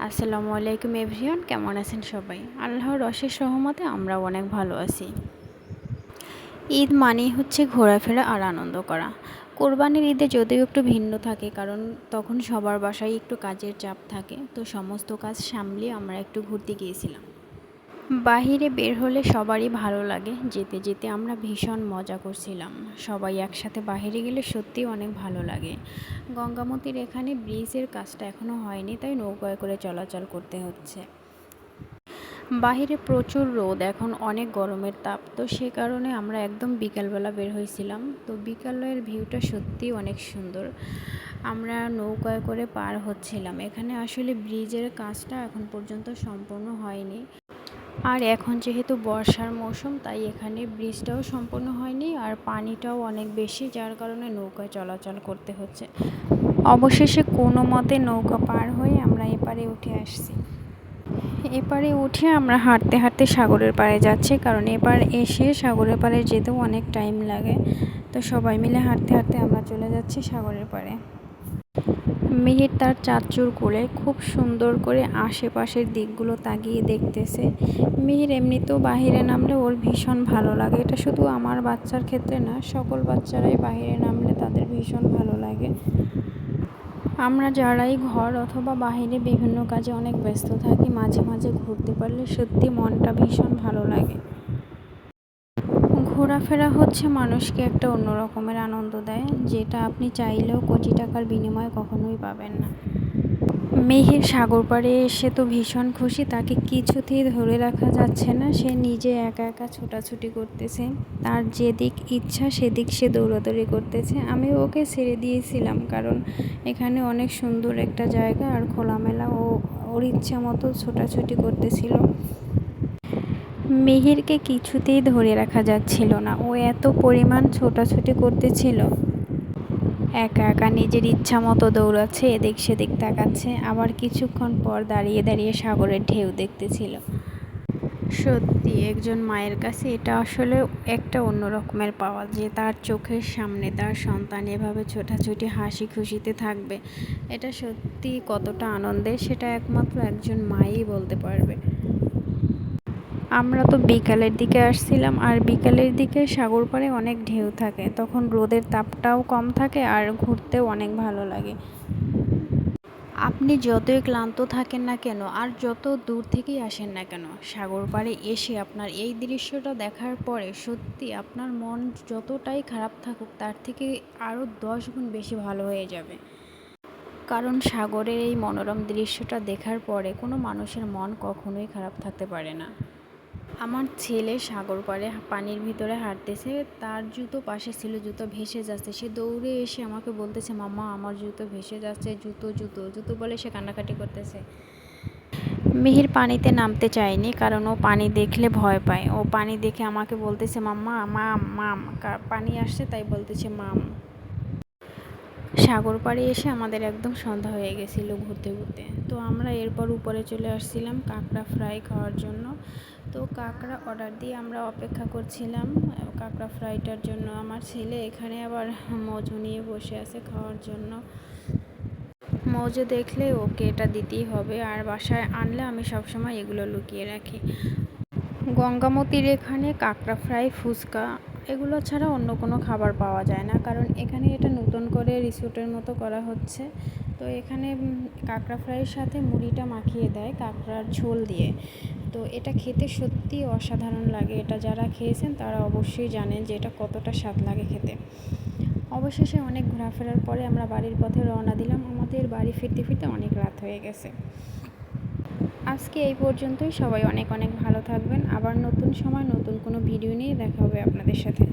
আসসালামু আলাইকুম এভরিওয়ান, কেমন আছেন সবাই? আল্লাহর অশেষ রহমতে আমরাও অনেক ভালো আছি। ঈদ মানেই হচ্ছে ঘোরাফেরা আর আনন্দ করা। কোরবানির ঈদে যদিও একটু ভিন্ন থাকে, কারণ তখন সবার বাসায় একটু কাজের চাপ থাকে, তো সমস্ত কাজ সামলিয়ে আমরা একটু ঘুরতে গিয়েছিলাম। বাহিরে বের হলে সবারই ভালো লাগে, যেতে যেতে আমরা ভীষণ মজা করছিলাম। সবাই একসাথে বাহিরে গেলে সত্যিই অনেক ভালো লাগে। গঙ্গামতির এখানে ব্রিজের কাজটা এখনও হয়নি, তাই নৌকায় করে চলাচল করতে হচ্ছে। বাহিরে প্রচুর রোদ, এখন অনেক গরমের তাপ, তো সে কারণে আমরা একদম বিকালবেলা বের হয়েছিলাম। তো বিকালের ভিউটা সত্যিই অনেক সুন্দর। আমরা নৌকায় করে পার হচ্ছিলাম। এখানে আসলে ব্রিজের কাজটা এখন পর্যন্ত সম্পূর্ণ হয়নি। আর এখন যেহেতু বর্ষার মৌসুম, তাই এখানে ব্রিজটাও সম্পূর্ণ হয়নি, আর পানিটাও অনেক বেশি, যার কারণে নৌকায় চলাচল করতে হচ্ছে। অবশেষে কোনো মতে নৌকা পার হয়ে আমরা এপারে উঠে আসছি। এপারে উঠে আমরা হাঁটতে হাঁটতে সাগরের পাড়ে যাচ্ছি, কারণ এপার এসে সাগরের পাড়ে যেতেও অনেক টাইম লাগে। তো সবাই মিলে হাঁটতে হাঁটতে আমরা চলে যাচ্ছি সাগরের পাড়ে। মিহির তার চাচুর কোলে খুব সুন্দর করে আশেপাশের দিকগুলো তাকিয়ে দেখতেছে। মিহির এমনিতেও বাহিরে নামলে ওর ভীষণ ভালো লাগে। এটা শুধু আমার বাচ্চার ক্ষেত্রে না, সকল বাচ্চারাই বাহিরে নামলে তাদের ভীষণ ভালো লাগে। আমরা যারাই ঘর অথবা বাহিরে বিভিন্ন কাজে অনেক ব্যস্ত থাকি, মাঝে মাঝে ঘুরতে পারলে সত্যি মনটা ভীষণ ভালো লাগে। ঘোরাফেরা হচ্ছে মানুষকে একটা অন্য রকমের আনন্দ দেয়, যেটা আপনি চাইলেও কোটি টাকার বিনিময়ে কখনোই পাবেন না। মিহির সাগর পাড়ে এসে তো ভীষণ খুশি, তাকে কিছুতেই ধরে রাখা যাচ্ছে না। সে নিজে একা একা ছোটাছুটি করতেছে, তার যেদিক ইচ্ছা সেদিক সে দৌড়াদৌড়ি করতেছে। আমি ওকে ছেড়ে দিয়েছিলাম, কারণ এখানে অনেক সুন্দর একটা জায়গা আর খোলামেলা, ওর ইচ্ছা মতো ছোটাছুটি করতেছিল। মিহিরকে কিছুতেই ধরে রাখা যাচ্ছিল না, ও এত পরিমাণ ছোটাছুটি করতেছিল। একা একা নিজের ইচ্ছা মতো দৌড়াচ্ছে, এদিক সেদিক তাকাচ্ছে, আবার কিছুক্ষণ পর দাঁড়িয়ে দাঁড়িয়ে সাগরের ঢেউ দেখতেছিল। সত্যি একজন মায়ের কাছে এটা আসলে একটা অন্য রকমের পাওয়া, যে তার চোখের সামনে তার সন্তান এভাবে ছোটাছুটি হাসি খুশিতে থাকবে। এটা সত্যি কতটা আনন্দের, সেটা একমাত্র একজন মাই বলতে পারবে। আমরা তো বিকালের দিকে আসছিলাম, আর বিকালের দিকে সাগর পাড়ে অনেক ঢেউ থাকে, তখন রোদের তাপটাও কম থাকে আর ঘুরতেও অনেক ভালো লাগে। আপনি যতই ক্লান্ত থাকেন না কেন আর যত দূর থেকেই আসেন না কেন, সাগর পাড়ে এসে আপনার এই দৃশ্যটা দেখার পরে সত্যি আপনার মন যতটাই খারাপ থাকুক তার থেকে আরও 10 গুণ বেশি ভালো হয়ে যাবে। কারণ সাগরের এই মনোরম দৃশ্যটা দেখার পরে কোনো মানুষের মন কখনোই খারাপ থাকতে পারে না। আমার ছেলে সাগর পাড়ে পানির ভিতরে হাঁটতেছে, তার জুতো পাশে ছিল, জুতো ভেসে যাচ্ছে। সে দৌড়ে এসে আমাকে বলতেছে, মাম্মা আমার জুতো ভেসে যাচ্ছে, জুতো জুতো জুতো বলে সে কান্নাকাটি করতেছে। মিহির পানিতে নামতে চায়নি, কারণ ও পানি দেখলে ভয় পায়। ও পানি দেখে আমাকে বলতেছে, মাম্মা মাম মাম, পানি আসছে তাই বলতেছে মাম। সাগর পাড়ে এসে আমাদের একদম সন্ধ্যা হয়ে গেছিলো ঘুরতে ঘুরতে। তো আমরা এরপর উপরে চলে আসছিলাম কাঁকড়া ফ্রাই খাওয়ার জন্য। তো কাঁকড়া অর্ডার দিয়ে আমরা অপেক্ষা করছিলাম কাঁকড়া ফ্রাইটার জন্য। আমার ছেলে এখানে আবার মজু নিয়ে বসে আছে খাওয়ার জন্য। মজু দেখলে ওকে এটা দিতেই হবে, আর বাসায় আনলে আমি সবসময় এগুলো লুকিয়ে রাখি। গঙ্গামতির এখানে কাঁকড়া ফ্রাই, ফুচকা এগুলো ছাড়া অন্য কোনো খাবার পাওয়া যায় না, কারণ এখানে এটা নতুন করে রিসোর্টের মতো করা হচ্ছে। তো এখানে কাঁকড়া ফ্রাইয়ের সাথে মুড়িটা মাখিয়ে দেয় কাঁকড়ার ঝোল দিয়ে। তো এটা খেতে সত্যি অসাধারণ লাগে, এটা যারা খেয়েছেন তারা অবশ্যই জানেন যে এটা কতটা স্বাদ লাগে খেতে। অবশেষে অনেক ঘোরাফেরার পরে আমরা বাড়ির পথে রওনা দিলাম। আমাদের বাড়ি ফিরতে ফিরতে অনেক রাত হয়ে গেছে। আজকে এই পর্যন্তই। সবাই অনেক অনেক ভালো থাকবেন। আবার নতুন সময় নতুন কোনো ভিডিও নিয়ে দেখা হবে আপনাদের সাথে।